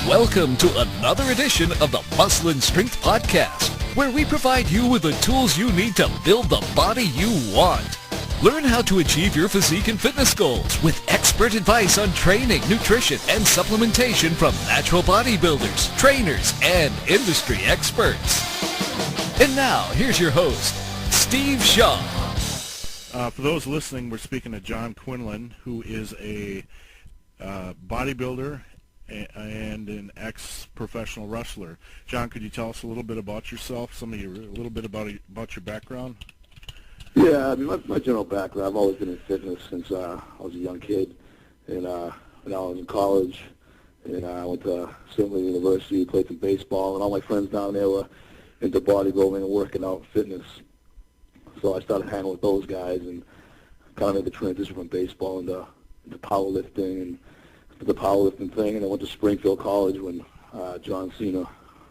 Welcome to another edition of the Muscle and Strength Podcast, where we provide you with the tools you need to build the body you want. Learn how to achieve your physique and fitness goals with expert advice on training, nutrition, and supplementation from natural bodybuilders, trainers, and industry experts. And now, here's your host, Steve Shaw. For those listening, we're speaking to John Quinlan, who is a bodybuilder and an ex-professional wrestler. John, could you tell us a little bit about yourself, a little bit about your background? Yeah, I mean, my general background, I've always been in fitness since I was a young kid. And when I was in college, and I went to St. Louis University, played some baseball, and all my friends down there were into bodybuilding and working out and fitness. So I started hanging with those guys and kind of made the transition from baseball into powerlifting and the powerlifting thing. And I went to Springfield College when John Cena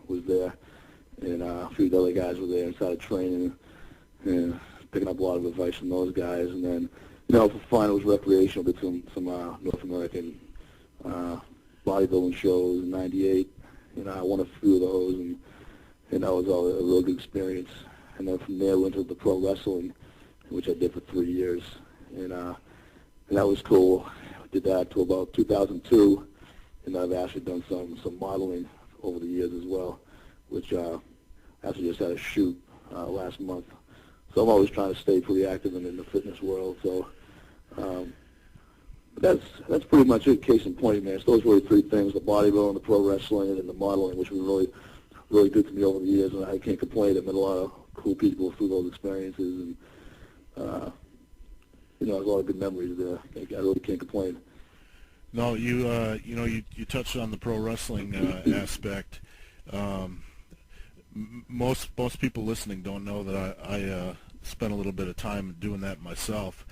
was there, and a few other guys were there, and started training and picking up a lot of advice from those guys. And then, for fun, it was recreational. Did some North American bodybuilding shows in '98. I won a few of those, and that was all a real good experience. And then from there, went to the pro wrestling, which I did for 3 years, and that was cool. I did that till about 2002, and I've actually done some modeling over the years as well, which actually just had a shoot last month. So I'm always trying to stay pretty active in the fitness world. So but that's pretty much it. Case in point, man. So those were the three things: the bodybuilding, the pro wrestling, and the modeling, which was really good to me over the years. And I can't complain. I met a lot of cool people through those experiences, and there's a lot of good memories there. I really can't complain. No, you touched on the pro wrestling aspect. Most people listening don't know that I spent a little bit of time doing that myself.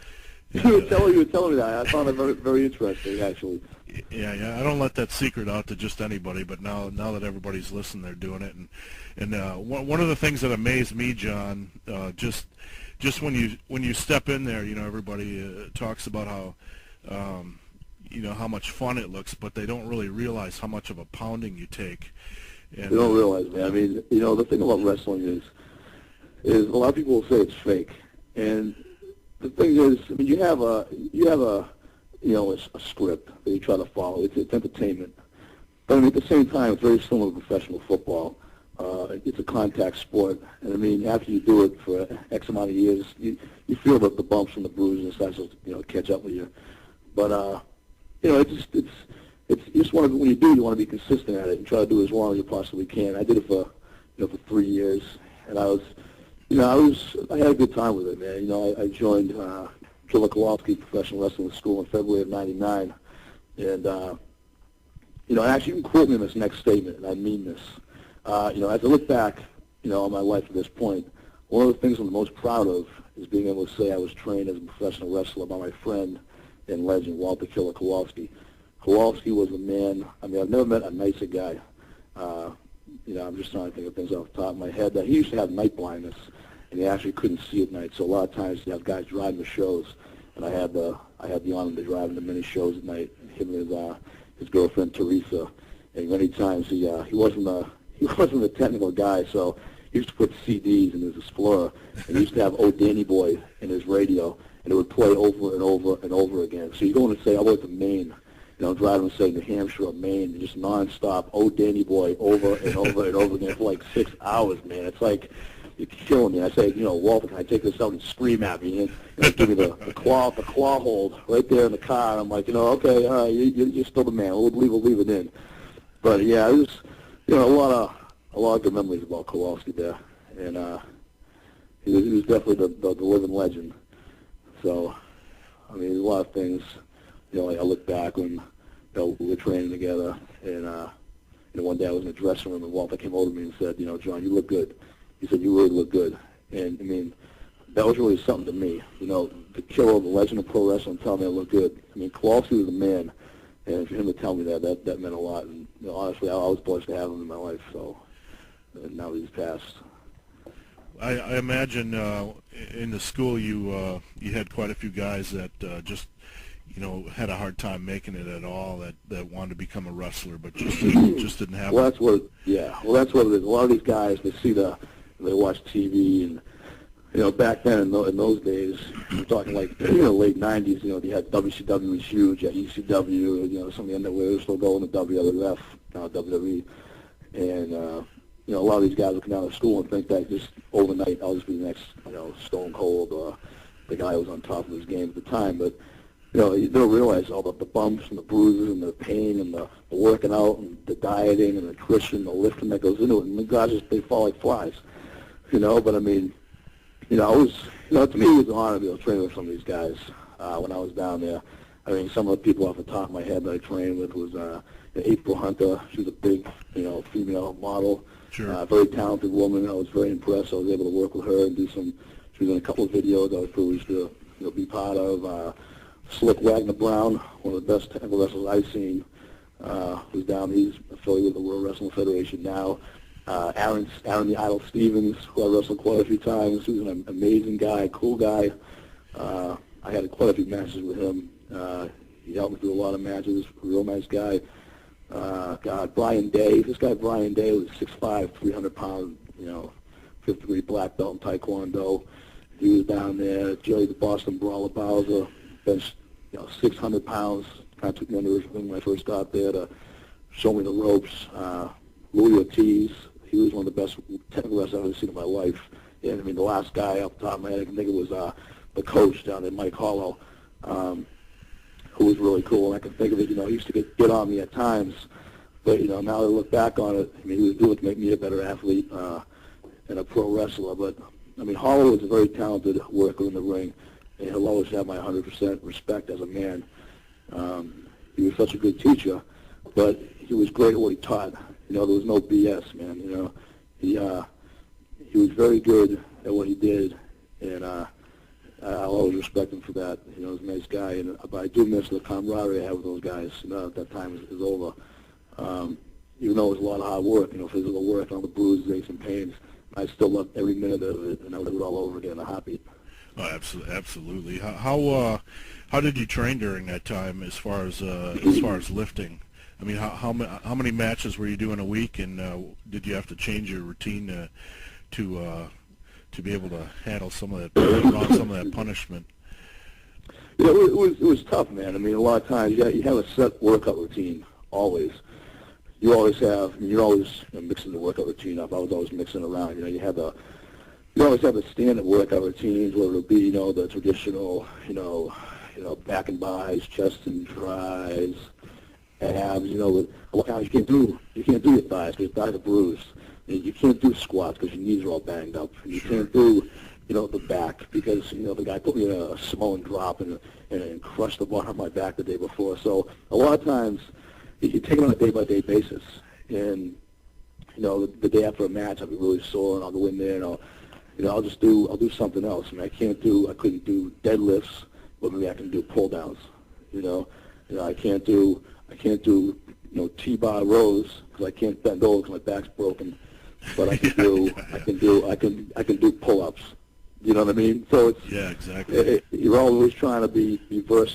You were telling me that. I found it very, very interesting, actually. Yeah. I don't let that secret out to just anybody, but now that everybody's listening, they're doing it. And one of the things that amazed me, John, just when you step in there, everybody talks about how much fun it looks, but they don't really realize how much of a pounding you take. And, they don't realize, man. I mean, the thing about wrestling is a lot of people will say it's fake, and the thing is, I mean, you have a script that you try to follow. It's entertainment, but I mean, at the same time, it's very similar to professional football. It's a contact sport, and I mean, after you do it for X amount of years, you feel the bumps and the bruises and stuff, so catch up with you. But it's you just want to, when you do, you want to be consistent at it and try to do it as long as you possibly can. I did it for 3 years, and I had a good time with it, man. I joined Quinlan Professional Wrestling School in February of '99, and actually, you can quote me in this next statement, and I mean this. As I look back, on my life at this point, one of the things I'm the most proud of is being able to say I was trained as a professional wrestler by my friend and legend, Walter Killer Kowalski. Kowalski was a man, I mean, I've never met a nicer guy. I'm just trying to think of things off the top of my head. That he used to have night blindness, and he actually couldn't see at night. So a lot of times he'd have guys driving the shows, and I had the honor to drive him to many shows at night. Him and his girlfriend Teresa, and many times he wasn't a technical guy, so he used to put CDs in his Explorer, and he used to have "Oh Danny Boy" in his radio, and it would play over and over and over again. So you go in and say, I went to Maine, driving, say, New Hampshire or Maine, and just nonstop, "Oh Danny Boy," over and over and over again for like 6 hours, man. It's like, you're killing me. I say, Walter, can I take this out and scream at me? And give me the claw hold right there in the car. And I'm like, okay, all right, you're still the man. We'll leave it in. But yeah, it was, a lot of good memories about Kowalski there, and he was definitely the living legend. So, I mean, there's a lot of things. I look back when we were training together, and one day I was in the dressing room, and Walter came over to me and said, John, you look good. He said, you really look good. And I mean, that was really something to me. The killer, the legend of pro wrestling, telling me I look good. I mean, Kowalski was the man, and for him to tell me that meant a lot. And honestly, I was blessed to have him in my life. So, and now he's passed. I imagine in the school you had quite a few guys that just had a hard time making it at all, that wanted to become a wrestler, but just didn't have Well, it. that's what. Yeah. Well, that's what it is. A lot of these guys, they watch TV, and back then in those days, we're talking like late '90s. You had WCW was huge, you had ECW. Some of the NWA were still going to WWF, now WWE, and a lot of these guys would come out of school and think that just overnight I'll just be the next Stone Cold or the guy who was on top of his game at the time, but. You don't realize all the bumps and the bruises and the pain and the working out and the dieting and the nutrition, the lifting that goes into it. And the guys they fall like flies, But I mean, it was, to me, it was an honor to be able to train with some of these guys when I was down there. I mean, some of the people off the top of my head that I trained with was April Hunter. She was a big, female model, Sure. Very talented woman. I was very impressed. I was able to work with her and do some. She was in a couple of videos I was privileged to be part of. Slick Wagner Brown, one of the best technical wrestlers I've seen, who's down. He's affiliated with the World Wrestling Federation now. Aaron the Idol Stevens, who I wrestled quite a few times. He was an amazing guy, cool guy. I had quite a few matches with him. He helped me through a lot of matches. Real nice guy. Brian Day. This guy Brian Day was 6'5", 300-pound, fifth degree black belt in Taekwondo. He was down there. Jerry the Boston Brawler Bowser. Benched, 600 pounds. Kind of took me under his wing when I first got there to show me the ropes. Louis Ortiz, he was one of the best technical wrestlers I've ever seen in my life. And I mean, the last guy off the top of my head, I can think it was the coach down there, Mike Hollow, who was really cool. And I can think of it, he used to get on me at times. But, now that I look back on it, I mean, he was doing it to make me a better athlete and a pro wrestler. But, I mean, Hollow was a very talented worker in the ring. And he'll always have my 100% respect as a man. He was such a good teacher, but he was great at what he taught. There was no BS, man. He was very good at what he did, and I'll always respect him for that. He was a nice guy, but I do miss the camaraderie I had with those guys. That time is over. Even though it was a lot of hard work, physical work, all the bruises, aches, and pains, I still loved every minute of it, and I would do it all over again in a heartbeat. Oh, absolutely. How did you train during that time as far as lifting? I mean, how many matches were you doing a week, and did you have to change your routine to be able to handle some of that punishment? Yeah, it was tough, man. I mean, a lot of times you have a set workout routine always. You're always mixing the workout routine up. I was always mixing around. You always have the standard workout routines, whether it be, the traditional, back and buys, chest and tries, abs. A lot of times you can't do your thighs because your thighs are bruised. You can't do squats because your knees are all banged up. And you can't do, the back because the guy put me in a Samoan drop and crushed the bottom of my back the day before. So a lot of times you take it on a day-by-day basis, and the day after a match I'll be really sore and I'll go in there and I'll do something else. I mean, I couldn't do deadlifts, but maybe I can do pull downs. I can't do T-bar rows because I can't bend over because my back's broken. But I can do pull-ups. You know what I mean? So it's exactly. You're always trying to be versatile.